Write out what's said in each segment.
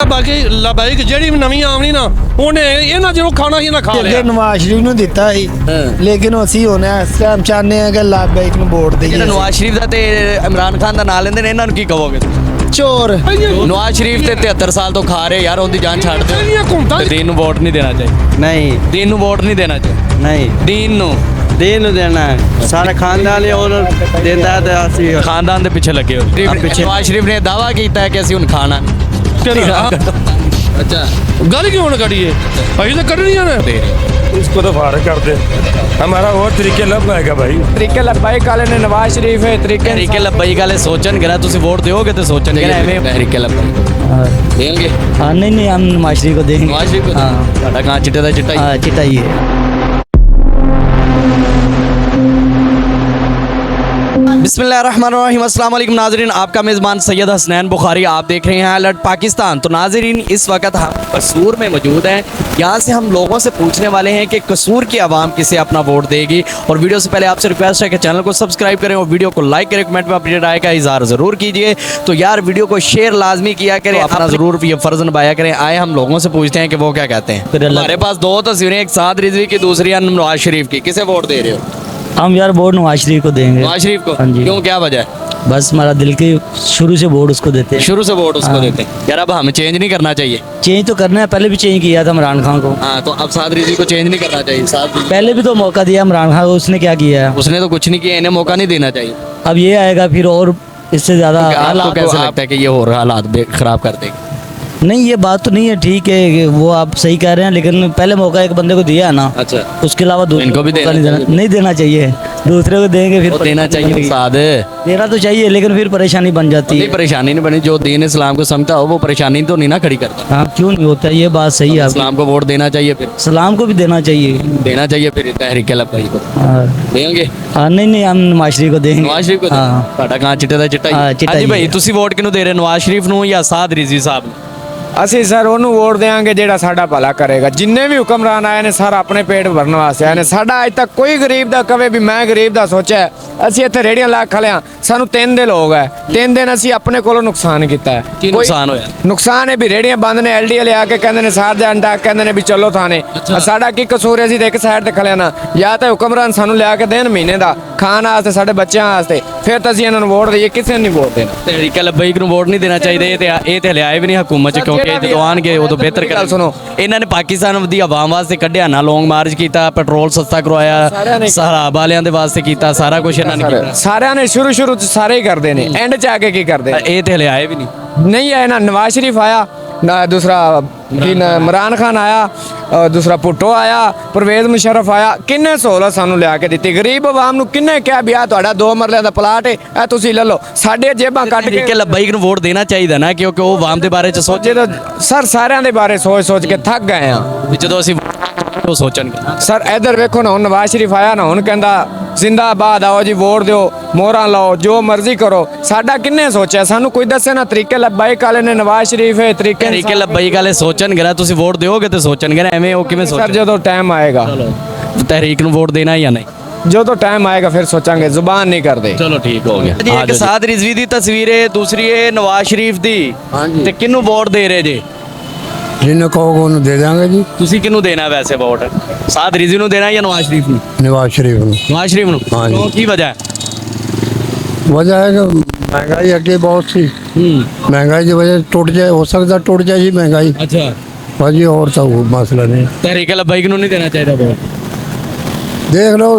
बाकी लबाइक ਜਿਹੜੀ ਨਵੀਂ ਆਵਣੀ ਨਾ ਉਹਨੇ ਇਹਨਾਂ ਜਿਹਨੂੰ ਖਾਣਾ ਸੀ ਨਾ ਖਾ ਲਿਆ। ਨਵਾਜ਼ ਸ਼ਰੀਫ ਨੂੰ ਦਿੱਤਾ ਸੀ ਲੇਕਿਨ ਅਸੀਂ ਹੁਣ ਇਸ ਟਾਈਮ ਚਾਹੁੰਦੇ ਹਾਂ ਕਿ ਲਬਾਈਕ ਨੂੰ ਵੋਟ ਦੇਈਏ। ਜਿਹੜਾ ਨਵਾਜ਼ ਸ਼ਰੀਫ ਦਾ ਤੇ ਇਮਰਾਨ ਖਾਨ ਦਾ ਨਾਂ ਲੈਂਦੇ ਨੇ ਇਹਨਾਂ ਨੂੰ ਕੀ ਕਹੋਗੇ? ਚੋਰ। ਨਵਾਜ਼ ਸ਼ਰੀਫ ਤੇ 73 ਸਾਲ ਤੋਂ ਖਾ ਰਹੇ ਯਾਰ, ਉਹਦੀ ਜਾਨ ਛੱਡ ਦਿਓ। ਦੀਨ ਨੂੰ ਵੋਟ ਨਹੀਂ ਦੇਣਾ ਚਾਹੀਦਾ। नहीं ਦੀਨ ਨੂੰ ਵੋਟ ਨਹੀਂ ਦੇਣਾ ਚਾਹੀਦਾ। नहीं ਦੀਨ ਨੂੰ दिन देना है सारा खानदान ही और देता है तो असली ਖਾਨਦਾਨ ਦੇ ਪਿੱਛੇ ਲੱਗੇ ਹੋ। ਨਵਾਜ਼ ਸ਼ਰੀਫ ਨੇ ਦਾਵਾ ਕੀਤਾ ਹੈ ਕਿ ਅਸੀਂ ਹੁਣ ਖਾਣਾ अच्छा गल क्यों न करिए भाई तो करनी है ना इसको तो फारग कर दे हमारा और तरीके लब आएगा भाई तरीके लब्बाई काले ने नवाज शरीफ है तरीके ਤਹਿਰੀਕੇ ਲੱਬਈ ਵਾਲੇ ਸੋਚਣਗੇ ਨਾ, ਤੁਸੀਂ ਵੋਟ ਦਿਓਗੇ ਤੇ ਸੋਚਣਗੇ ਨਾ ਐਵੇਂ ਤਹਿਰੀਕੇ ਲੱਬਈ ਦੇਣਗੇ। हाँ नहीं हम नवाज शरीफ को देंगे। ਨਵਾਜ਼ ਸ਼ਰੀਫ ਤੁਹਾਡਾ ਕਾਂ ਚਿੱਟੇ ਦਾ ਚਿੱਟਾ ਹੀ। हाँ चिट्टा ही है। बिस्मिल्लाहिर्रहमानिर्रहीम, अस्सलाम वालेकुम नाज़रीन, आपका मेज़बान सैयद हसनैन बुखारी, आप देख रहे हैं अलर्ट पाकिस्तान। तो नाज़रीन इस वक्त हम कसूर में मौजूद हैं। यहाँ से हम लोगों से पूछने वाले हैं कि कसूर की आवाम किसे अपना वोट देगी। और वीडियो से पहले आपसे रिक्वेस्ट है कि चैनल को सब्सक्राइब करें और वीडियो को लाइक करें, कमेंट में अपनी राय का इज़हार ज़रूर कीजिए। तो यार वीडियो को शेयर लाजमी किया करें, अपना ज़रूर ये फ़र्ज़ निभाया करें। आए हम लोगों से पूछते हैं कि वो क्या कहते हैं। हमारे पास दो तस्वीरें, एक साद रिजवी की, दूसरी नवाज शरीफ की। किसे वोट दे रहे हो? हम यार वोट नवाज शरीफ को देंगे। नवाज शरीफ को? हाँ जी। क्यों, क्या वजह है? बस हमारा दिल के शुरू से वोट उसको देते हैं। शुरू से वोट उसको हाँ। देते हैं। यार अब हमें चेंज नहीं करना चाहिए? चेंज तो करना है, पहले भी चेंज किया था इमरान खान को। हाँ, तो अब साद रिजवी को चेंज नहीं करना चाहिए? साद पहले भी तो मौका दिया इमरान खान को, उसने क्या किया है? उसने तो कुछ नहीं किया, इन्हें मौका नहीं देना चाहिए। अब ये आएगा फिर और इससे ज़्यादा आपको हालात कैसे लगता है कि ये और हालात खराब कर देगी? नहीं ये बात तो नहीं है, ठीक है कि वो आप सही कह रहे हैं, लेकिन पहले मौका एक बंदे को दिया है ना। अच्छा, उसके अलावा इनको भी मौका देना नहीं देना चाहिए। दूसरे को देंगे फिर वो देना चाहिए। साद देना तो चाहिए, लेकिन फिर परेशानी बन जाती नहीं, है। परेशानी नहीं बनी। जो दीन इस्लाम को समझता हो वो परेशानी तो नहीं ना खड़ी करता। हाँ क्यों नहीं होता, ये बात सही है। इस्लाम को वोट देना चाहिए, फिर सलाम को भी देना चाहिए। देना चाहिए फिर तहरीक लब्बई को हाँ देंगे। हाँ नहीं हम नवाज शरीफ को देंगे। नवाज शरीफ को? हाँ ਤੁਹਾਡਾ ਕਾਂ ਚਿੱਟੇ ਦਾ ਚਿੱਟਾ ਹਾਂ, ਹੀ। ਚਿੱਟਾ ਹਾਂਜੀ ਹੀ ਭਾਈ, ਹੈ। ਤੁਸੀਂ ਵੋਟ ਕਿਹਨੂੰ ਦੇ ਰਹੇ, ਨਵਾਜ਼ ਸ਼ਰੀਫ ਨੂੰ ਜਾਂ ਸਾਦ ਰਿਜ਼ਵੀ ਸਾਹਿਬ ਨੂੰ? ਅਸੀਂ ਸਰ ਉਹਨੂੰ ਵੋਟ ਦੇਵਾਂਗੇ ਜਿਹੜਾ ਸਾਡਾ ਭਲਾ ਕਰੇਗਾ। ਜਿੰਨੇ ਵੀ ਹੁਕਮਰਾਨ ਆਏ ਨੇ ਸਾਰਾ ਆਪਣੇ ਪੇਟ ਭਰਨ ਵਾਸਤੇ ਆਏ ਨੇ। ਸਾਡਾ ਅੱਜ ਤੱਕ ਕੋਈ ਗਰੀਬ ਦਾ ਕਵੇ ਵੀ ਮੈਂ ਗਰੀਬ ਦਾ ਸੋਚਿਆ। ਅਸੀਂ ਇੱਥੇ ਰੇੜੀਆਂ ਲਾ ਖਲਿਆ, ਸਾਨੂੰ 3 ਦਿਨ ਹੋ ਗਏ। 3 ਦਿਨ ਅਸੀਂ ਆਪਣੇ ਕੋਲੋਂ ਨੁਕਸਾਨ ਕੀਤਾ ਹੈ। ਕੀ ਨੁਕਸਾਨ ਹੋਇਆ? ਨੁਕਸਾਨ ਹੈ ਵੀ ਰੇੜੀਆਂ ਬੰਦ ਨੇ, ਐਲਡੀ ਵਾਲੇ ਆ ਕੇ ਕਹਿੰਦੇ ਨੇ ਸਾਰ ਦੇ ਅੰਡਾ, ਕਹਿੰਦੇ ਨੇ ਵੀ ਚਲੋ ਥਾਣੇ। ਸਾਡਾ ਕੀ ਕਸੂਰ ਹੈ? ਅਸੀਂ ਤਾਂ ਇੱਕ ਸਾਈਡ ਤੇ ਖਲਿਆ ਨਾ। ਜਾਂ ਤਾਂ ਹੁਕਮਰਾਨ ਸਾਨੂੰ ਲਿਆ ਕੇ ਦੇਣ ਮਹੀਨੇ ਦਾ ਖਾਣ ਵਾਸਤੇ ਸਾਡੇ ਬੱਚਿਆਂ ਵਾਸਤੇ, ਫਿਰ ਤਾਂ ਅਸੀਂ ਇਹਨਾਂ ਨੂੰ ਵੋਟ ਦਈਏ। ਕਿਸੇ ਨੂੰ ਨਹੀਂ ਵੋਟ ਦੇਣਾ। ਤਹਿਰੀਕ ਲਬੈਕ ਨੂੰ ਵੋਟ ਨਹੀਂ ਦੇਣਾ ਚਾਹੀਦਾ। ਇਹ ਤੇ ਲਿਆਏ ਵੀ ਨਹੀਂ ਹਕੂਮਤ ਚ, ਕਿਉਂਕਿ ਜਦੋਂ ਆਉਣਗੇ ਉਦੋਂ ਬਿਹਤਰ ਗੱਲ ਸੁਣੋ, ਇਹਨਾਂ ਨੇ ਪਾਕਿਸਤਾਨ ਦੀ ਆਵਾਮ ਵਾਸਤੇ ਕੱਢਿਆ ਨਾ, ਲੌਂਗ ਮਾਰਚ ਕੀਤਾ, ਪੈਟਰੋਲ ਸਸਤਾ ਕਰਵਾਇਆ, ਸਹਾਰਾ ਵਾਲਿਆਂ ਦੇ ਵਾਸਤੇ ਕੀਤਾ, ਸਾਰਾ ਕੁਝ ਇਹਨਾਂ ਨੇ ਕੀਤਾ। ਸਾਰਿਆਂ ਨੇ ਸ਼ੁਰੂ ਚ ਸਾਰੇ ਹੀ ਕਰਦੇ ਨੇ, ਐਂਡ ਚ ਆ ਕੇ ਕੀ ਕਰਦੇ ਨੇ? ਇਹ ਤੇ ਲਿਆਏ ਵੀ ਨਹੀਂ ਆਇਆ ਨਾ। ਨਵਾਜ਼ ਸ਼ਰੀਫ ਆਇਆ ना, दूसरा इमरान खान आया, दूसरा भुट्टो आया, परवेज मुशर्रफ आया। किन्ने सहूलत सानू लिया के दी। गरीब आवाम नू किन्ने क्या भी आ तुहाडा 2 मरले दा प्लाट है, ए तुसी ले लो। साडे जेबां कट के तहरीक लबैक नू वोट देना चाहिए ना, क्योंकि वो आवाम दे बारे च सोचे। तो सर सारिਆਂ ਦੇ ਬਾਰੇ सोच के थक गए ਆ। ਜਦੋਂ ਅਸੀਂ ਉਹ ਸੋਚਣਗੇ। सर इधर वेखो ना, नवाज शरीफ आया ना, हुण कहंदा जिंदाबाद, आओ जी वोट दिओ, मोहरां लाओ, जो मर्जी करो। साडा किन्ने सोचा? सानू कोई दसे ना। तरीके लबैक वाले ने नवाज शरीफ है, तहरीक लबैक वाले सोचणगे ना, ਤੁਸੀਂ ਵੋਟ ਦਿਓਗੇ ਤੇ ਸੋਚਣਗੇ ਨਾ, ਐਵੇਂ ਉਹ ਕਿਵੇਂ सर ਸੋਚਣਗੇ? ਜਦੋਂ टाइम आएगा, तहरीक ਨੂੰ ਵੋਟ ਦੇਣਾ ਜਾਂ ਨਹੀਂ? ਜਦੋਂ टाइम आएगा फिर सोचांगे, जुबान नहीं करते। ਚਲੋ ਠੀਕ ਹੋ ਗਿਆ ਜੀ। ਇੱਕ ਸਾਦ ਰਿਜ਼ਵੀ ਦੀ ਤਸਵੀਰ ਹੈ, ਦੂਸਰੀ ਹੈ ਨਵਾਜ਼ ਸ਼ਰੀਫ ਦੀ। ਤੇ ਕਿਹਨੂੰ ਵੋਟ ਦੇ ਰਹੇ ਜੀ? ਜਿਹਨੂੰ ਕਹੋਗੇ ਉਹਨੂੰ ਦੇ ਦਾਂਗੇ ਜੀ। ਤੁਸੀਂ ਕਿਹਨੂੰ ਦੇਣਾ ਵੈਸੇ ਵੋਟ? ਸਾਦ ਰਿਜ਼ਵੀ ਨੂੰ ਦੇਣਾ ਜਾਂ ਨਵਾਜ਼ ਸ਼ਰੀਫ ਨੂੰ? ਨਵਾਜ਼ ਸ਼ਰੀਫ ਨੂੰ। ਨਵਾਜ਼ ਸ਼ਰੀਫ ਨੂੰ? ਹਾਂ ਜੀ। ਕਿਉਂ, ਕੀ ਵਜ੍ਹਾ ਹੈ? वजह है कि महंगाई अगे बहुत सी, महंगाई की वजह से टूट जाए, हो सकता टूट जाए जी महंगाई। अच्छा, भाजी और तो वो मसला नहीं। तहरीक लबैक ਨੂੰ ਨਹੀਂ ਦੇਣਾ ਚਾਹੀਦਾ ਵੋਟ? देख लो,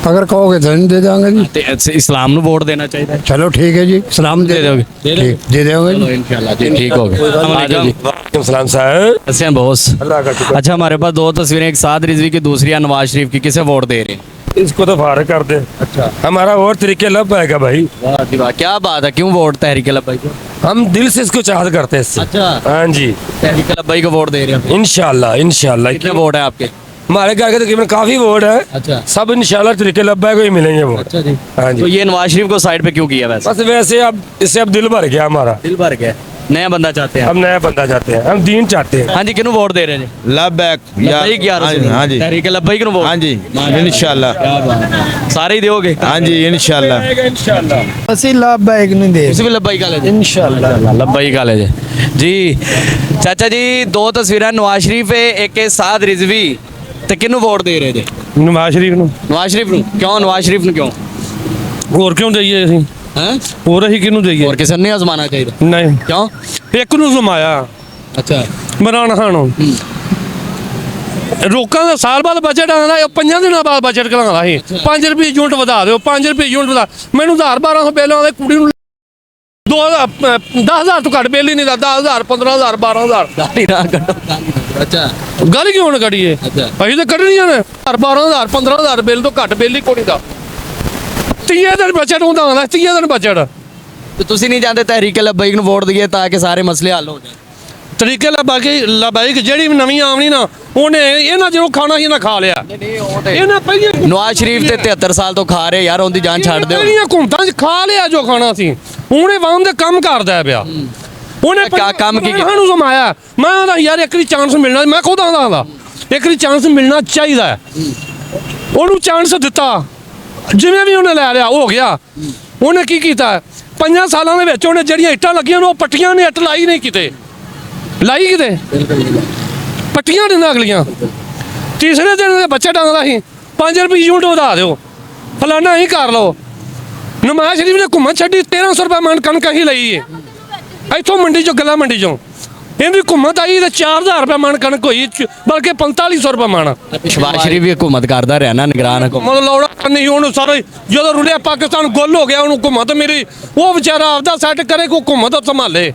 अगर कहोगे तो नहीं दे देंगे जी। ਤੇ ਇਸਲਾਮ ਨੂੰ ਵੋਟ ਦੇਣਾ ਚਾਹੀਦਾ। चलो ठीक है जी, सलाम दे दोगे? ठीक दे देंगे जी। इंशाल्लाह जी, ठीक हो गया। सलाम साहब। अच्छा बॉस, अच्छा हमारे पास 2 तस्वीरें, एक साद रिजवी की, दूसरी नवाज शरीफ की। किसे वोट दे रहे हैं? इसको तो फारग कर दे। अच्छा, हमारा और तरीके लब आएगा भाई। वाह जी वाह, क्या बात है। क्यों वोट तहरीक लबैक को? हम दिल से इसको चाहत करते हैं इससे। अच्छा, हाँ जी, तहरीक लबैक को वोट दे रहे हैं? इंशाल्लाह इंशाल्लाह। कितने वोट है आपके? हमारे घर के तकरीबन काफी वोट है। अच्छा, सब इंशाल्लाह तरीके लब्बा को ही मिलेंगे वोट। अच्छा जी। हाँ तो जी, ये नवाज शरीफ को साइड पे क्यों किया वैसे? बस वैसे अब इससे अब दिल भर गया हमारा। दिल भर गया। नया बंदा चाहते हैं हम नया बंदा चाहते हैं, हम दीन चाहते हैं। हाँ जी किनू वोट दे रहे जी लबैक लब्बैक या रसूल हाँ जी तहरीक लब्बैक नू वोट हाँ जी इंशाल्लाह सारे ही दोगे हाँ जी इंशाल्लाह ਅਸੀਂ ਲਾਭਦਾਇਕ ਨਹੀਂ ਦੇ ਤੁਸੀਂ ਵੀ ਲੰਬਾਈ ਕਾਲੇ ਜੀ ਇਨਸ਼ਾਅੱਲਾ ਲੰਬਾਈ ਕਾਲੇ ਜੀ ਚਾਚਾ ਜੀ ਦੋ ਤਸਵੀਰਾਂ ਨਵਾਜ਼ ਸ਼ਰੀਫ ਇੱਕ ਇਹ ਸਾਦ ਰਿਜ਼ਵੀ ਤੇ ਕਿਹਨੂੰ ਵੋਟ ਦੇ ਰਹੇ ਜੀ नवाज शरीफ ਨੂੰ ਨਵਾਜ਼ ਸ਼ਰੀਫ ਨੂੰ ਕਿਉਂ ਨਵਾਜ਼ ਸ਼ਰੀਫ ਨੂੰ ਕਿਉਂ ਹੋਰ ਕਿਉਂ ਦਈਏ ਅਸੀਂ, ਹੈ ਹੋਰ ਅਸੀਂ ਕਿਹਨੂੰ ਦਈਏ? ਹੋਰ ਕਿਸੇ ਨੂੰ ਨਹੀਂ ਆਜ਼ਮਾਨਾ ਚਾਹੀਦਾ ਨਹੀਂ, ਕਿਉਂ ਇੱਕ ਨੂੰ ਜ਼ਮਾਇਆ ਅੱਛਾ ਇਮਰਾਨ ਖਾਨ ਨੂੰ। ਲੋਕਾਂ ਦਾ ਸਾਲ ਬਾਅਦ ਬਜਟ ਆਉਂਦਾ, ਇਹ 5 ਦਿਨਾਂ ਬਾਅਦ ਬਜਟ ਕਰਾਉਂਦਾ ਸੀ। 5 ਰੁਪਏ ਯੂਨਿਟ ਵਧਾ ਦਿਓ, 5 ਰੁਪਏ ਯੂਨਿਟ ਵਧਾ। ਮੈਨੂੰ 1000-1200 ਬਿੱਲ ਆਉਂਦੇ, ਕੁੜੀ ਨੂੰ 10,000 ਤੋਂ ਘੱਟ ਬਿੱਲ ਹੀ ਨਹੀਂ ਦਾ, 10,000 15,000 12,000। ਗਾਲੀ ਨਾ ਕੱਢੋ ਅੱਛਾ ਗੱਲ ਕਿਉਂ ਨਾ ਕਰੀਏ? ਅੱਛਾ। ਅਸੀਂ ਤਾਂ ਕੱਢਣੀਆਂ ਨੇ 12,000 15,000 ਬਿੱਲ ਤੋਂ ਘੱਟ ਬਿੱਲ ਹੀ ਕੋਈ ਨਹੀਂ ਦਾ। 30 ਦਿਨ ਬਜਟ ਹੁੰਦਾ ਆਉਂਦਾ, 30 ਦਿਨ ਬਜਟ। ਤੇ ਤੁਸੀਂ ਨਹੀਂ ਚਾਹੁੰਦੇ ਤਹਿਰੀਕ ਲਬੈਕ ਨੂੰ ਵੋਟ ਦਈਏ ਤਾਂ ਕਿ ਸਾਰੇ ਮਸਲੇ ਹੱਲ ਹੋ ਜਾਣ ਤਰੀਕੇ ਲਬਾਈਕ ਜਿਹੜੀ ਵੀ ਨਵੀਂ ਆਉਣੀ ਨਾ, ਉਹਨੇ ਇਹਨਾਂ ਜਦੋਂ ਖਾਣਾ ਸੀ ਨਾ ਖਾ ਲਿਆ। ਇਹਨਾਂ ਪਹਿਲੀਆਂ ਨਵਾਜ਼ ਸ਼ਰੀਫ ਤੇ 73 ਸਾਲ ਤੋਂ ਖਾ ਰਹੇ ਯਾਰ, ਉਹਦੀ ਜਾਨ ਛੱਡ ਦਿਓ ਪਹਿਲੀਆਂ ਹੁਕੂਮਤਾਂ 'ਚ ਖਾ ਲਿਆ ਜੋ ਖਾਣਾ ਸੀ। ਉਹਨੇ ਵਾਮ ਦੇ ਕੰਮ ਕਰਦਾ ਪਿਆ। ਉਹਨੇ ਕਿਆ ਕੰਮ ਕੀ ਕੀਤਾ? ਸਾਨੂੰ ਸਮਾਇਆ। ਮੈਂ ਆਂਦਾ ਯਾਰ ਇੱਕ ਵਾਰੀ ਚਾਂਸ ਮਿਲਣਾ, ਮੈਂ ਖੁਦ ਆਂਦਾ ਇੱਕ ਵਾਰੀ ਚਾਂਸ ਮਿਲਣਾ ਚਾਹੀਦਾ ਹੈ। ਉਹਨੂੰ ਚਾਂਸ ਦਿੱਤਾ, ਜਿਵੇਂ ਵੀ ਉਹਨੇ ਲੈ ਲਿਆ ਹੋ ਗਿਆ। ਉਹਨੇ ਕੀ ਕੀਤਾ 5 ਸਾਲਾਂ ਦੇ ਵਿੱਚ? ਉਹਨੇ ਜਿਹੜੀਆਂ ਇੱਟਾਂ ਲੱਗੀਆਂ ਨੇ ਉਹ ਪੱਟੀਆਂ ਨੇ, ਇੱਟ ਲਾਈ ਨਹੀਂ ਕਿਤੇ, ਲਾਈ ਕਿਤੇ ਪੱਟੀਆਂ ਨੇ ਅਗਲੀਆਂ। ਤੀਸਰੇ ਦਿਨ ਦੇ ਬੱਚੇ ਡਾਂਗਦਾ ਸੀ 5 ਰੁਪਏ ਯੂਨਿਟ ਵਧਾ ਦਿਓ, ਫਲਾਨਾ ਹੀ ਕਰ ਲਓ। ਨਵਾਜ਼ ਸ਼ਰੀਫ ਨੇ ਘੁੰਮਣ ਛੱਡੀ, 1300 ਰੁਪਏ ਮਣ ਕਣਕ ਹੀ ਲਈ ਏ ਇੱਥੋਂ ਮੰਡੀ ਚੋਂ, ਗੱਲਾਂ ਮੰਡੀ ਚੋਂ। ਇਹਦੀ ਘੁੰਮਤ ਆਈ ਤੇ 4000 ਰੁਪਏ ਮਣ ਕਣਕ ਹੋਈ, ਬਲਕਿ 4500 ਰੁਪਏ ਮਣ। ਸ਼ਹਿਬਾਜ਼ ਸ਼ਰੀਫ ਵੀ ਹਕੂਮਤ ਕਰਦਾ ਰਿਹਾ ਨਾ, ਨਿਗਰਾਨ ਹਕੂਮਤ। ਮਤਲਬ ਲੋੜਾ ਨਹੀਂ ਉਹਨੂੰ ਸਾਰੇ, ਜਦੋਂ ਰੁਲਿਆ ਪਾਕਿਸਤਾਨ ਗੁੱਲ ਹੋ ਗਿਆ, ਉਹਨੂੰ ਘੁੰਮਤ ਮੇਰੀ, ਉਹ ਵਿਚਾਰਾ ਆਪਦਾ ਸੈੱਟ ਕਰੇ, ਕੋਈ ਘੁੰਮਤ ਸੰਭਾਲੇ।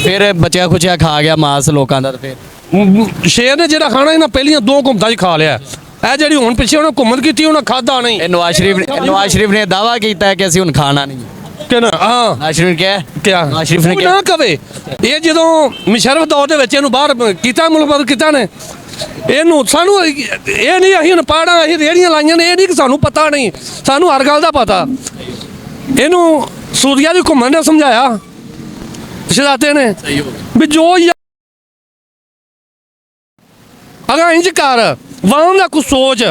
ਫਿਰ ਬਚਿਆ ਖੁਚਿਆ ਖਾ ਗਿਆ ਮਾਸ ਲੋਕਾਂ ਦਾ, ਤੇ ਫਿਰ ਸ਼ੇਰ ਨੇ ਜਿਹੜਾ ਖਾਣਾ ਇਹਨਾਂ ਪਹਿਲੀਆਂ 2 ਘੁੰਮਤਾਂ 'ਚ ਖਾ ਲਿਆ। ਇਹ ਜਿਹੜੀ ਹੁਣ ਪਿੱਛੇ ਉਹਨੇ ਘੁੰਮਤ ਕੀਤੀ, ਉਹਨੇ ਖਾਦਾ ਨਹੀਂ। ਇਹ ਨਵਾਜ਼ ਸ਼ਰੀਫ ਨੇ ਦਾਵਾ ਕੀਤਾ ਹੈ ਕਿ ਅਸੀਂ ਹੁਣ ਖਾਣਾ ਨਹੀਂ। ਕਿਹਨਾਂ? ਹਾਂ ਨਵਾਜ਼ ਸ਼ਰੀਫ ਨੇ ਕਿਹਾ ਨਵਾਜ਼ ਸ਼ਰੀਫ ਨੇ ਉਹ ਕਿਹਾ ਨਾ ਕਵੇ। ਇਹ ਜਦੋਂ ਮੁਸ਼ਰਫ ਦੌਰ ਦੇ ਵਿੱਚ ਇਹਨੂੰ ਬਾਹਰ ਕੀਤਾ, ਮੁਲਕ ਬਦਲ ਕੀਤਾ ਨੇ ਇਹਨੂੰ। ਸਾਨੂੰ ਇਹ ਨਹੀਂ ਅਸੀਂ ਹੁਣ ਪਾੜਾਂ, ਅਸੀਂ ਰੇੜੀਆਂ ਲਾਈਆਂ ਨੇ, ਇਹ ਨਹੀਂ ਕਿ ਸਾਨੂੰ ਪਤਾ ਨਹੀਂ, ਸਾਨੂੰ ਹਰ ਗੱਲ ਦਾ ਪਤਾ। ਇਹਨੂੰ ਸੂਰੀਆ ਦੀ ਘੁੰਮਣ ਨੇ ਸਮਝਾਇਆ ਸ਼ਰਾਤੇ ਨੇ ਵੀ ਜੋ ਅਗਾ ਇੰਜ ਕਰ, ਵਾਮ ਦਾ ਕੁਛ ਸੋਚ।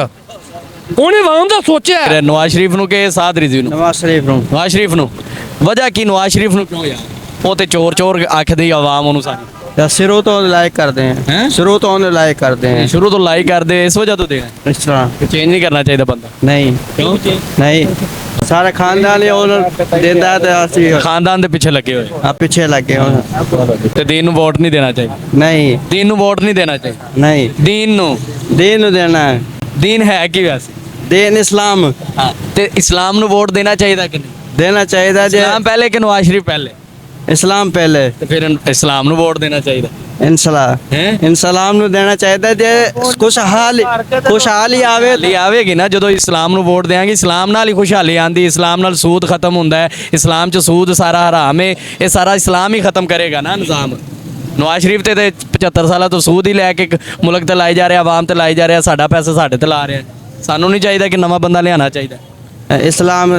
ਉਹਨੇ ਵਾਮ ਦਾ ਸੋਚਿਆ। ਨਵਾਜ਼ ਸ਼ਰੀਫ ਨੂੰ ਕਿ ਸਾਦ ਰਿਜ਼ਵੀ ਨੂੰ? नवाज शरीफ ਨੂੰ ਨਵਾਜ਼ ਸ਼ਰੀਫ ਨੂੰ। ਵਜ੍ਹਾ ਕੀ ਨਵਾਜ਼ ਸ਼ਰੀਫ ਨੂੰ ਕਿਉਂ ਯਾਰ? ਉਹ ਤੇ ਚੋਰ ਆਖਦੀ ਆਵਾਮ ਉਹਨੂੰ ਸਾਰੀ या शुरू तो लाइक करते हैं हैं? शुरू तो उन्हें लाइक करते हैं ਸ਼ੁਰੂ ਤੋਂ ਲਾਈਕ ਕਰਦੇ, ਇਸ ਵਜ੍ਹਾ ਤੋਂ ਦੇਣਾ इस तरह ਚੇਂਜ ਨਹੀਂ ਕਰਨਾ ਚਾਹੀਦਾ ਬੰਦਾ नहीं ਕਿਉਂ? नहीं सारे खानदान ही और देता है तो असली ਖਾਨਦਾਨ ਦੇ ਪਿੱਛੇ ਲੱਗੇ ਹੋਏ आप पीछे लगे हो ਤੇ ਦੀਨ ਨੂੰ ਵੋਟ ਨਹੀਂ ਦੇਣਾ ਚਾਹੀਦਾ। नहीं ਦੀਨ ਨੂੰ ਵੋਟ ਨਹੀਂ ਦੇਣਾ ਚਾਹੀਦਾ। नहीं ਦੀਨ ਨੂੰ दीन देना है ਦੀਨ ਹੈ ਕੀ ਵੈਸੇ? दीन इस्लाम ਹਾਂ ਤੇ ਇਸਲਾਮ ਨੂੰ ਵੋਟ ਦੇਣਾ ਚਾਹੀਦਾ ਕਿ ਨਹੀਂ? देना चाहिए जे ਇਸਲਾਮ ਪਹਿਲੇ ਕਿ ਨਵਾਜ਼ ਸ਼ਰੀਫ ਪਹਿਲੇ? इस्लाम पहले ਤੇ ਫਿਰ ਇਸਲਾਮ ਨੂੰ ਵੋਟ ਦੇਣਾ ਚਾਹੀਦਾ इंसलाम ਹੈ। इंसलाम नु देना चाहिए जे खुशहाली आवे ਲਈ ਆਵੇਗੀ ਨਾ ਜਦੋਂ ਇਸਲਾਮ ਨੂੰ ਵੋਟ ਦੇਾਂਗੇ, ਇਸਲਾਮ ਨਾਲ ਹੀ ਖੁਸ਼ਹਾਲੀ ਆਂਦੀ, ਇਸਲਾਮ ਨਾਲ ਸੂਦ ਖਤਮ ਹੁੰਦਾ ਹੈ, ਇਸਲਾਮ 'ਚ ਸੂਦ ਸਾਰਾ ਹਰਾਮ ਹੈ, ਇਹ ਸਾਰਾ ਇਸਲਾਮ ਹੀ ਖਤਮ ਕਰੇਗਾ ਨਾ ਨਿਜ਼ਾਮ। ਨਵਾਜ਼ ਸ਼ਰੀਫ ਤੇ 75 ਸਾਲਾਂ ਤੋਂ ਸੂਦ ਹੀ ਲੈ ਕੇ ਮੁਲਕ ਤੇ ਲਾਈ ਜਾ ਰਿਹਾ, ਆਵਾਮ ਤੇ ਲਾਈ ਜਾ ਰਿਹਾ, ਸਾਡਾ ਪੈਸਾ ਸਾਡੇ ਤੇ ਲਾ ਰਿਹਾ। ਸਾਨੂੰ ਨਹੀਂ ਚਾਹੀਦਾ ਕਿ ਨਵਾਂ ਬੰਦਾ ਲਿਆਉਣਾ ਚਾਹੀਦਾ। इस्लाम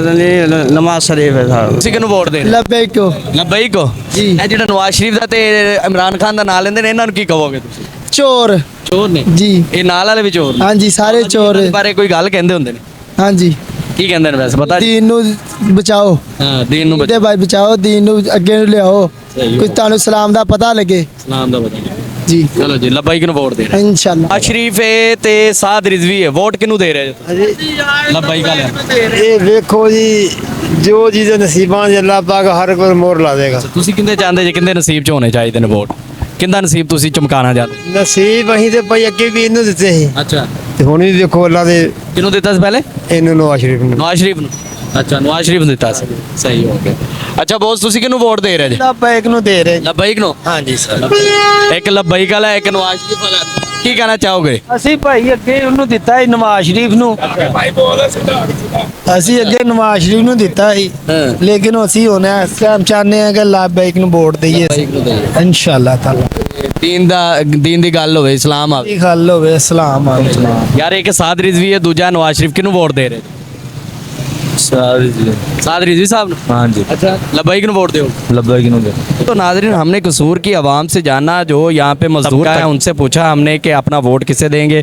नमाज शरीफ है साहब ਤੁਸੀਂ ਕਿਹਨੂੰ ਵੋਟ ਦੇ? ਲੱਭੇ ਕਿਉਂ ਲੱਭਈ ਕੋ ਜੀ। ਇਹ ਜਿਹੜਾ ਨਵਾਜ਼ ਸ਼ਰੀਫ ਦਾ ਤੇ ਇਮਰਾਨ ਖਾਨ ਦਾ ਨਾਂ ਲੈਂਦੇ ਨੇ, ਇਹਨਾਂ ਨੂੰ ਕੀ ਕਹੋਗੇ ਤੁਸੀਂ? ਚੋਰ ਚੋਰ ਨੇ ਜੀ ਇਹ ਨਾਲ ਵਾਲੇ ਵੀ ਚੋਰ ਨੇ? ਹਾਂਜੀ ਸਾਰੇ ਚੋਰ ਇਹਨਾਂ ਦੇ ਬਾਰੇ ਕੋਈ ਗੱਲ ਕਹਿੰਦੇ ਹੁੰਦੇ ਨੇ? ਹਾਂਜੀ ਕੀ ਕਹਿੰਦੇ ਨੇ ਵੈਸੇ ਪਤਾ? ਦੀਨ ਨੂੰ ਬਚਾਓ, ਹਾਂ ਦੀਨ ਨੂੰ ਤੇ ਭਾਈ ਬਚਾਓ, ਦੀਨ ਨੂੰ ਅੱਗੇ ਨੂੰ ਲਿਆਓ, ਸਹੀ ਕੋਈ ਤੁਹਾਨੂੰ ਇਸਲਾਮ ਦਾ ਪਤਾ ਲੱਗੇ ਇਸਲਾਮ ਦਾ ਪਤਾ। ਜੀ ਚਲੋ ਜੀ ਲੱਭਈ ਨੂੰ ਵੋਟ ਦੇ ਰਹੇ। ਇਨਸ਼ਾਅੱਲਾ। ਸ਼ਰੀਫ ਹੈ ਤੇ ਸਾਦ ਰਿਜ਼ਵੀ ਹੈ, ਵੋਟ ਕਿਹਨੂੰ ਦੇ ਰਹੇ ਜੀ? ਲੱਭਈ ਕਾ ਲਿਆ ਇਹ ਵੇਖੋ ਜੀ, ਜੋ ਚੀਜ਼ ਨਸੀਬਾਂ 'ਚ ਅੱਲਾਹ ਪਾਕ ਹਰ ਕੋਈ ਮੋਹਰ ਲਾ ਦੇਗਾ। ਤੁਸੀਂ ਕਿੰਦੇ ਚਾਹੁੰਦੇ ਜੀ, ਕਿੰਦੇ ਨਸੀਬ 'ਚ ਹੋਣੇ ਚਾਹੀਦੇ ਨੇ ਵੋਟ? ਕਿੰਦਾ ਨਸੀਬ ਤੁਸੀਂ ਚਮਕਾਣਾ ਚਾਹੁੰਦੇ? ਨਸੀਬ ਅਸੀਂ ਤੇ ਭਾਈ ਅੱਗੇ ਵੀ ਇਹਨੂੰ ਦਿੱਤੇ ਸੀ, ਅੱਛਾ ਤੇ ਹੁਣ ਵੀ ਦੇਖੋ ਅੱਲਾਹ ਦੇ ਕਿਹਨੂੰ ਦਿੱਤਾ ਸੀ ਪਹਿਲੇ? ਇਹਨੂੰ ਨਵਾਜ਼ ਸ਼ਰੀਫ ਨੂੰ। ਨਵਾਜ਼ ਸ਼ਰੀਫ ਨੂੰ। ਅੱਛਾ ਨਵਾਜ਼ ਸ਼ਰੀਫ ਨੂੰ ਦਿੱਤਾ ਸੀ, ਸਹੀ ਹੋ ਗਿਆ। ਅੱਛਾ ਬੋਸ ਤੁਸੀਂ ਕਿਹਨੂੰ ਵੋਟ ਦੇ ਰਹੇ ਜੀ? ਲੱਭੇ ਨੂੰ ਦੇ ਰਹੇ ਲੱਭਈਕ ਨੂੰ? ਹਾਂਜੀ ਸਰ। ਇੱਕ ਲੱਭਈਕ ਵਾਲਾ, ਇੱਕ ਨਵਾਜ਼ ਸ਼ਰੀਫ ਵਾਲਾ, ਕੀ ਕਹਿਣਾ ਚਾਹੋਗੇ? ਅਸੀਂ ਭਾਈ ਅੱਗੇ ਉਹਨੂੰ ਦਿੱਤਾ ਸੀ ਨਵਾਜ਼ ਸ਼ਰੀਫ ਨੂੰ, ਅਸੀਂ ਅੱਗੇ ਨਵਾਜ਼ ਸ਼ਰੀਫ ਨੂੰ ਦਿੱਤਾ ਸੀ, ਹਾਂ। ਲੇਕਿਨ ਅਸੀਂ ਹੁਣ ਇਸ ਟਾਈਮ ਚਾਹੁੰਦੇ ਹਾਂ ਕਿ ਲੱਭੇ ਨੂੰ ਵੋਟ ਦਈਏ ਇਨਸ਼ਾਅੱਲਾ ਤਾਲਾ। ਦੀਨ ਦੀ ਗੱਲ ਹੋਵੇ, ਇਸਲਾਮ ਆਵੇ। ਇਹ ਗੱਲ ਹੋਵੇ, ਇਸਲਾਮ ਆਵੇ। ਯਾਰ ਇੱਕ ਸਾਦ ਰਿਜ਼ਵੀ ਹੈ, ਦੂਜਾ ਨਵਾਜ਼ ਸ਼ਰੀਫ, ਕਿਹਨੂੰ ਵੋਟ ਦੇ ਰਹੇ? साद रिजवी साहब ने? हाँ जी अच्छा, लब्बैक ने वोट दो। लब्बैक नूं दे। तो नाज़रीन, हमने कसूर की आवाम से जाना, जो यहाँ पे मजदूर है उनसे पूछा हमने कि अपना वोट किसे देंगे।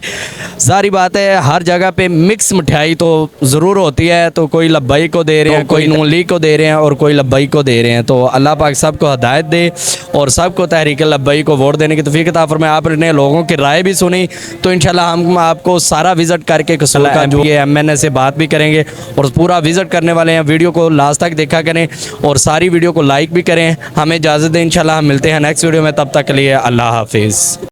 जारी बात है हर जगह पे मिक्स मिठाई तो ज़रूर होती है, तो कोई लब्बैक को दे रहे हैं, कोई नून लीग को दे रहे हैं और कोई लब्बैक को दे रहे हैं। तो अल्लाह पाक सबको हदायत दे और सबको तहरीक लब्बैक को वोट देने की तौफीक अता फरमाए। आपने लोगों की राय भी सुनी, तो इंशाल्लाह हम आपको सारा विज़िट करके कसूर का जो ये MNA से बात भी करेंगे और पूरा विज़िट करने वाले हैं। वीडियो को लास्ट तक देखा करें और सारी वीडियो को लाइक भी करें। हमें इजाज़त दें, इंशाल्लाह हम मिलते हैं नेक्स्ट वीडियो में, तब तक के लिए अल्लाह हाफिज़।